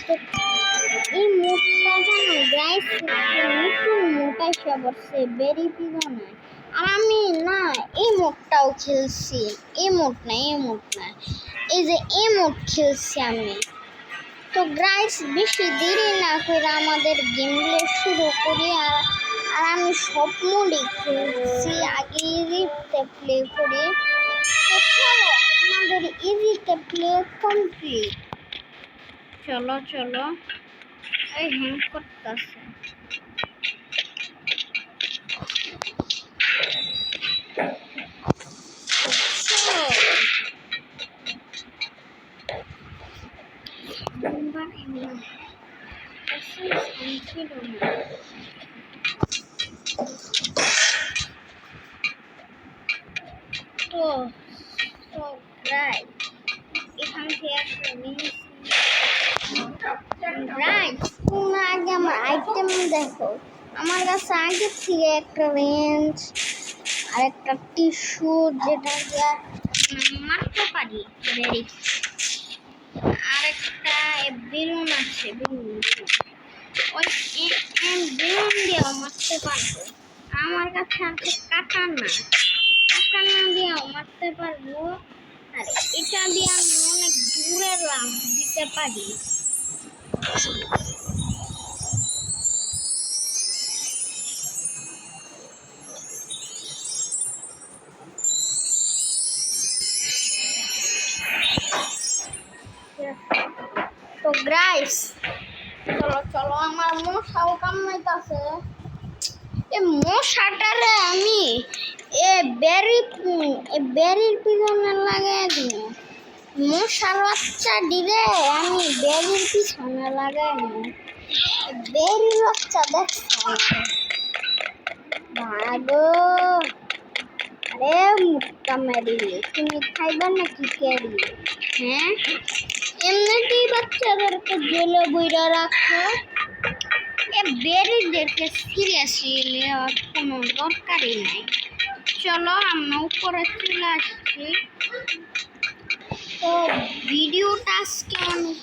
তো এই মোটটা জানো গাইস, নতুন মোট এসে পড়ছে বেরি পিজনে। আর আমি না এই মোটটাও খেলছি, এই মোট না এই যে এই মোট খেলছি আমি। তো গাইস বেশি দেরি না করে আমাদের গেম প্লে শুরু করি। আর আমি সব মোডই খেলছি, আগে ইজিতে প্লে করি। তো চলো আমাদের ইজিতে প্লে কমপ্লিট। চলো এই হ্যাং করতেছে। তো এখান থেকে একটা জিনিস তোমরা আগে আমার আইটেম দেখো। আমার কাছে আগে থেকে একটা রেঞ্জ আর একটা টিস্যু যেটা দিয়ে মারতে পারি, আর একটা বেলুন আছে, ওই বেলুন দিয়েও মারতে পারবো। আমার কাছে আছে কাটানা দিয়েও মারতে পারবো। আর এটা দিয়ে আমি অনেক দূরে লাভ দিতে পারি। তো গাইস চলো আমার মশাও কামড়াইতাছে। এই মশাটারে আমি বেরির পিছনে লাগাই দিব। মশার বাচ্চা দিলে আমি বেরির পিছনে লাগাই দিব। বেরির বাচ্চা দেখছো ভাগো। আরে মুক্তা মেরিলে তুমি খাইবা নাকি কেরি? হ্যাঁ, এমনিতেই বাচ্চাদেরকে জেলে বইরা রাখো। বেরিদেরকে সিরিয়াসলি নেওয়ার কোনো দরকারই নাই। চলো আমরা উপরে চলে আসছি। তো ভিডিওটা আজকে অনেক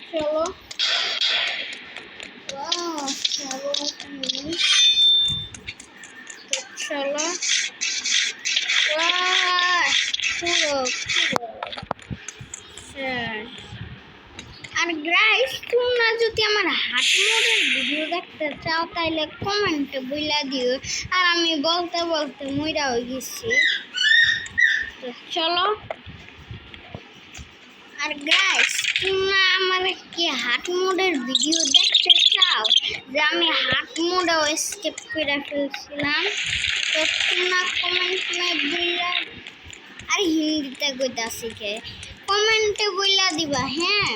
তো চলো আর গাইস তোমরা যদি আমার হাট মোডের ভিডিও দেখতে চাও তাহলে কমেন্টে বইলা দিও। আর আমি বলতে মইরা হয়ে গেছি। তো চলো আর গাইস তোমরা আমার কি হাট মোডের ভিডিও দেখতে চাও, যে আমি হাট মোডেও স্কিপ করে ফেলছিলাম? তো তোমরা কমেন্টে বইলা, আর হিন্দিতে কইতাছি কে, কমেন্টে বইলা দিবা। হ্যাঁ,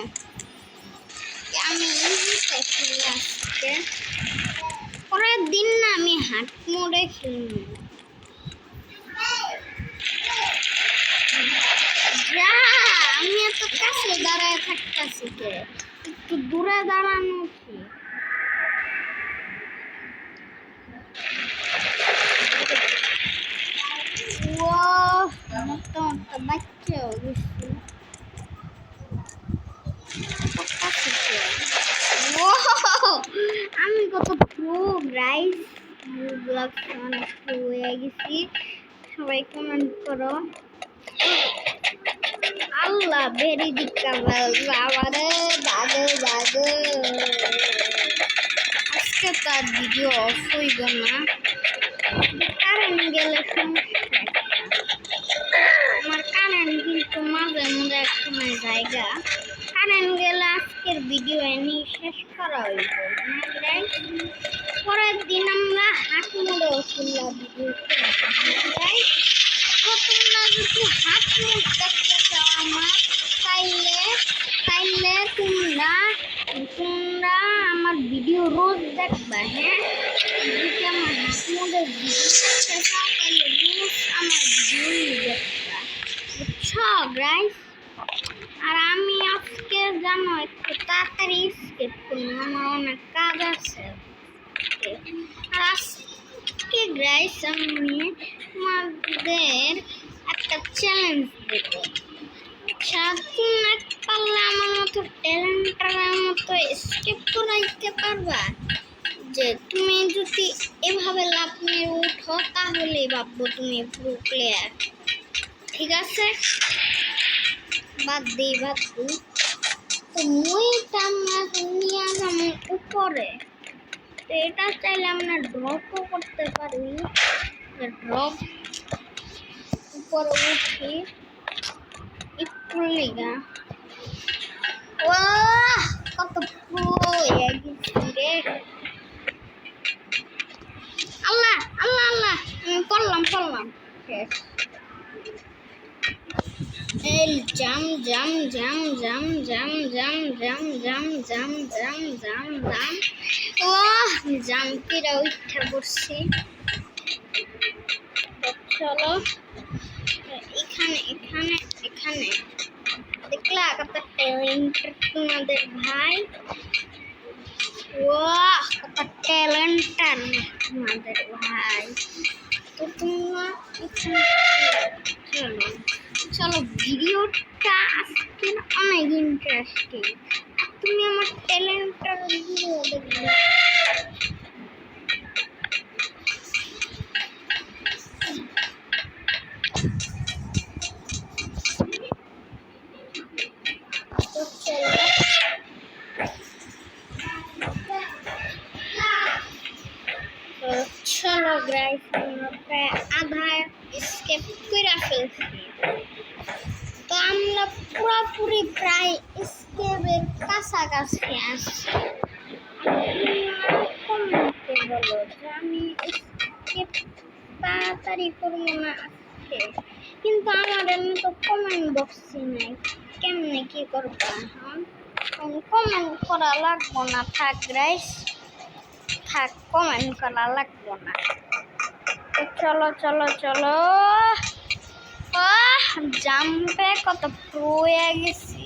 আমি ইজিতে খেলি আজকে। পরের দিন না আমি হাট মোডে খেলব। আমি এত কাছে দাঁড়ায় থাকতেছি কে, একটু দূরে দাঁড়ানো কি? বাচ্চা গেছি। আমি কত প্রো গাইস, অনেক প্রো হয়ে গেছি। সবাই কমেন্ট করো। আল্লাহ বেরি দিকা বাবারে দাদু আজকে তার ভিডিও অফ হইব না, কারেন্ট গেলে আমার কারেন্ট কিন্তু মাঝে মধ্যে এক সময় জায়গা। কারেন্ট গেলে আজকের ভিডিও এনে শেষ করা হইব। পরের দিন আমরা হাট মোড়েও খুললা ভিডিও তোমরা যদি হাট মোড় দেখতে চাও আমার, তাইলে তোমরা আমার ভিডিও রোজ দেখবা। হ্যাঁ, যদি আমার হাট মোড়ের ভিডিও দেখতে চাও তাহলে রোজ আমার ভিডিও দেখবা, বুঝছো গাইস? আর আমি আজকে জানো একটু তাড়াতাড়ি স্কিপ করলাম, আমার অনেক কাজ আছে। আর আজকে গাইস আমি তোমাদের একটা চ্যালেঞ্জ দেবো। তোমরা পারলে টেলেন্টারের মতো স্কিপ করাইতে পারবা? যে তুমি যদি এভাবে লাফ নিয়ে উঠো তাহলেই ভাববো তুমি প্রো প্লেয়ার। ঠিক আছে, বাদ দিই। তো মুইটা আমরা নিয়ে যাম উপরে। তো এটা চাইলে আমরা ড্রপও করতে পারি। ড্রপ উপরে উঠি একটু লিগা। ওয়াহ, কত প্রো হয়ে গেছি রে। আল্লাহ আল্লাহ আল্লাহ, পড়লাম শেষ। এই জাম জাম জাম জাম জাম জাম জাম জাম জাম জাম জাম জাম। ওহ, জাম্পিরা উঠে পড়ছি। চলো এখানে এখানে এখানে দেখলা কত ট্যালেন্ট তোমাদের ভাই। ওয়াহ, কত ট্যালেন্টার তোমাদের ভাই। তো তোমরা চলো চলো, ভিডিওটা আজকে অনেক ইন্টারেস্টিং। তুমি আমার ট্যালেন্টার ভিডিও দেখবে। চলো গাইস, আমরা প্রায় আধা স্কেপ করে ফেলছি। তো আমরা পুরোপুরি প্রায় স্কেপের কাছাকাছি আসছি। কমেন্টে বলো যে আমি স্কেপ তাড়াতাড়ি করবো না আজকে, কিন্তু আমার এমনি তো কমেন্ট বক্সই নাই। কেমনে কি করবা? কমেন্ট করা লাগবো না, থাক গাইস, থাক, কমেন্ট করা লাগবো না। তো চলো চলো চলো, জাম্পে কত প্রো হয়ে গেছি।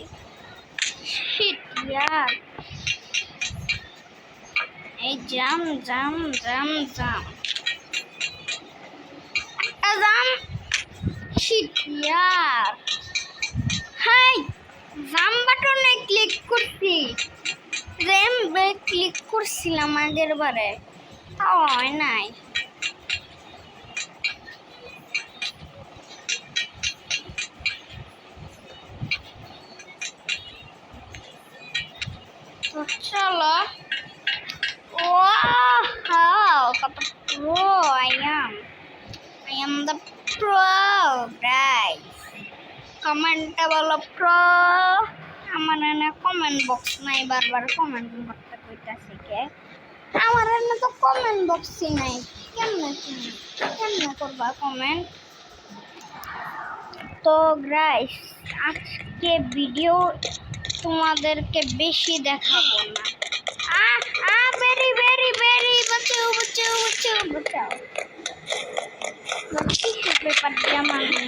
শিট ইয়ার, এই জাম জাম জাম জাম, একটা জাম। শিট ইয়ার, হাই, জাম বাটনে ক্লিক করছি, র্যাম্পে ক্লিক করছিলাম আগের বারে, তাও হয় নাই। তো চলো, wow, কত pro I am the pro guys. কমেন্টে বলো pro। আমার এনে কমেন্ট বক্স নাই, বারবার কমেন্ট করতে কইতাছি কে? আমার এনে তো কমেন্ট বক্সই নাই। কেমনে করবা কমেন্ট? তো গাইস, আজকে ভিডিও তোমাদেরকে বেশি দেখাবো না। বেরি বেরি বেরি, বাঁচাও বাঁচাও বাঁচাও বাঁচাও। টিস্যু পেপার দিয়ে মারবো।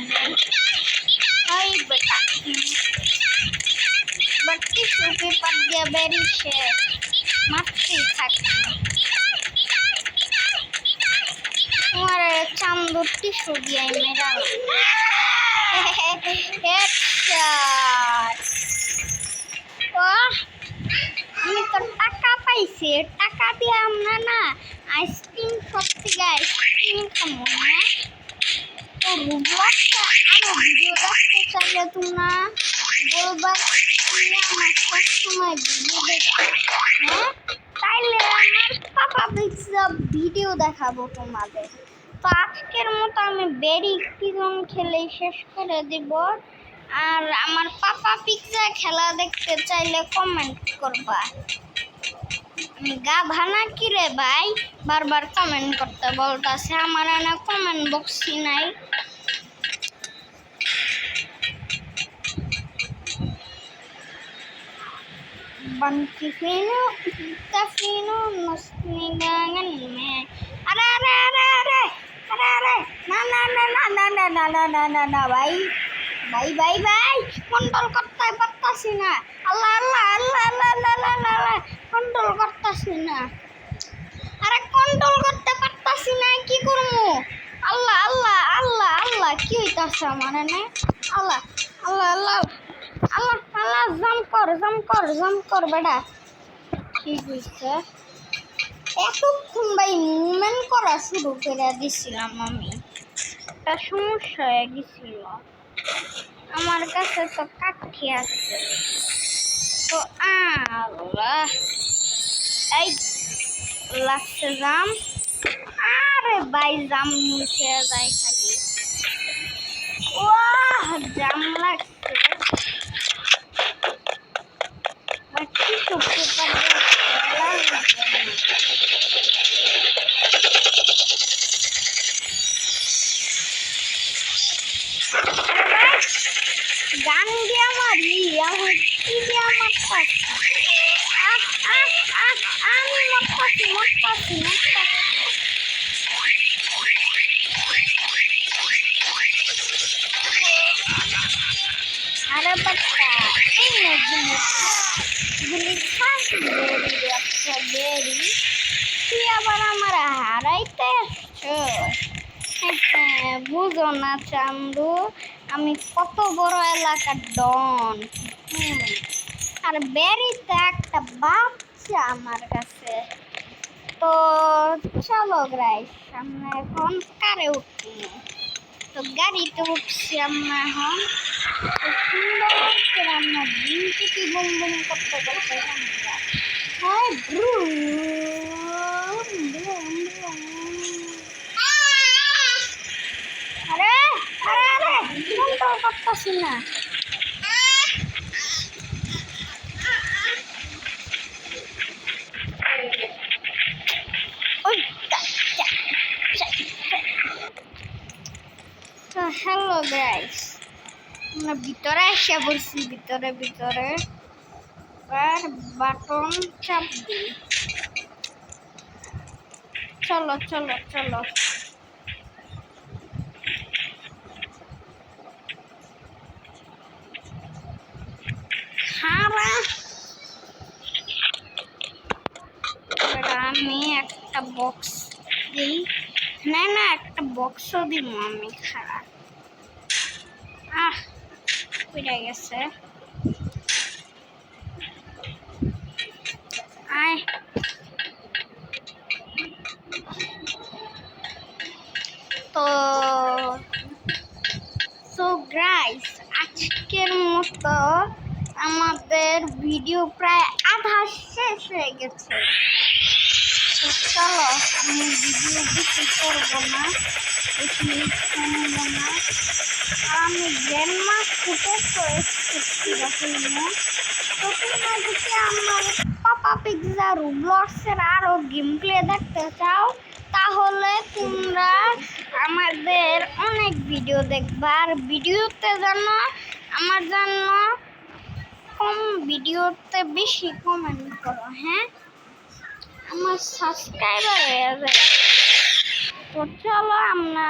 হাই বেটা, টিস্যু পেপার দিয়ে বেরি সে মারতেই থাকবে। তোমার চান্দুর টিস্যু দিয়ে মেরা। আমি তো টাকা পাইছি, টাকা দিয়ে আমরা না আইসক্রিম খাচ্ছি গাইস, আইসক্রিম খাবো না। তো রুবলক্সে আরো ভিডিও দেখতে চাইলে তোমরা বলবা তুমি আমার সবসময় ভিডিও দেখো, হ্যাঁ? তাইলে আমার পাপা পিক্সা ভিডিও দেখাবো তোমাদের। তো আজকের মতো আমি বেরি পিজন খেলে শেষ করে দিব। আর আমার পাপা পিক্সা খেলা দেখতে চাইলে কমেন্ট করবা। আমি গাধা নাকি রে ভাই, বারবার কমেন্ট করতে বলতাছে, আমার না কমেন্ট বক্সই নাই। बनती फिनो तफिनो मस्ती गागन में। अरे अरे अरे अरे अरे अरे, ना ना ना ना ना ना ना ना ना ना ना भाई भाई भाई भाई, कंट्रोल करते पारताছি না। আল্লাহ আল্লাহ আল্লাহ আল্লাহ আল্লাহ আল্লাহ, কন্ট্রোল করতেছি না। আরে কন্ট্রোল করতে পারতাছি না, কি করবো? আল্লাহ আল্লাহ আল্লাহ আল্লাহ, কি হইতাছে আমার এনে? আল্লাহ আল্লাহ আল্লাহ আল্লাহ হালা জাম্প কর বেটা। ঠিক হয়েছে। এতক্ষণ ভাই মুভমেন্ট করা শুরু করে দিছিলাম আমি, একটা সমস্যা হয়ে গেছিল। আমার কাছে তো কাঠি আছে তো। আল্লাহ, এই লাগছে জাম। আরে ভাই জাম নিচে যায় খালি। ওয়াহ, জাম লাগছে। কি করতে পারবে? গান দিয়ে মারি, আমার কি দিয়ে মারতাছি? আমি মরতাছি। আরে বাচ্চা, এই না গুলি খাস বেরি একটা বেরি। তুই আবার আমার হারাইতে আসছস? বুঝো না চান্দু, আমি কত বড় এলাকার ডন। আর বেরিতে একটা বাচ্চা আমার কাছে। তো চলো গাইস, আমরা এখন কারে উঠি। তো গাড়িতে উঠছি আমরা এখন। তো সুন্দর করে আমরা বিনতি বুম করতে আমরা হয় আরে আরে আরে কন্ট্রোল করতেছি না। তো হ্যালো গাইস, আমরা ভিতরে এসে বলছি, ভিতরে আর বাটন চাপ দিই। চলো আমি একটা বক্স দিই। না একটা বক্সও দিব আমি। খারাপ পড়ে গেছে। আয় তো গাইস, আজকের মতো আমাদের ভিডিও প্রায় আধা শেষ হয়ে গেছে। তো চলো, আমি ভিডিও বেশি করবো না, বেশি শুনবো না। আর আমি গ্র্যান্ডমা ফুটেজও এক্সপেক্ট রাখবো। তো তোমরা যদি আমার পাপা পিৎজা রোবলক্সের আরও গেম প্লে দেখতে চাও, তাহলে তোমরা আমাদের অনেক ভিডিও দেখবা। আর ভিডিওতে যেন আমার জন্য ভিডিওতে বেশি কমেন্ট করো, হ্যাঁ? আমার সাবস্ক্রাইবার হয়ে যাবে। তো চলো আমরা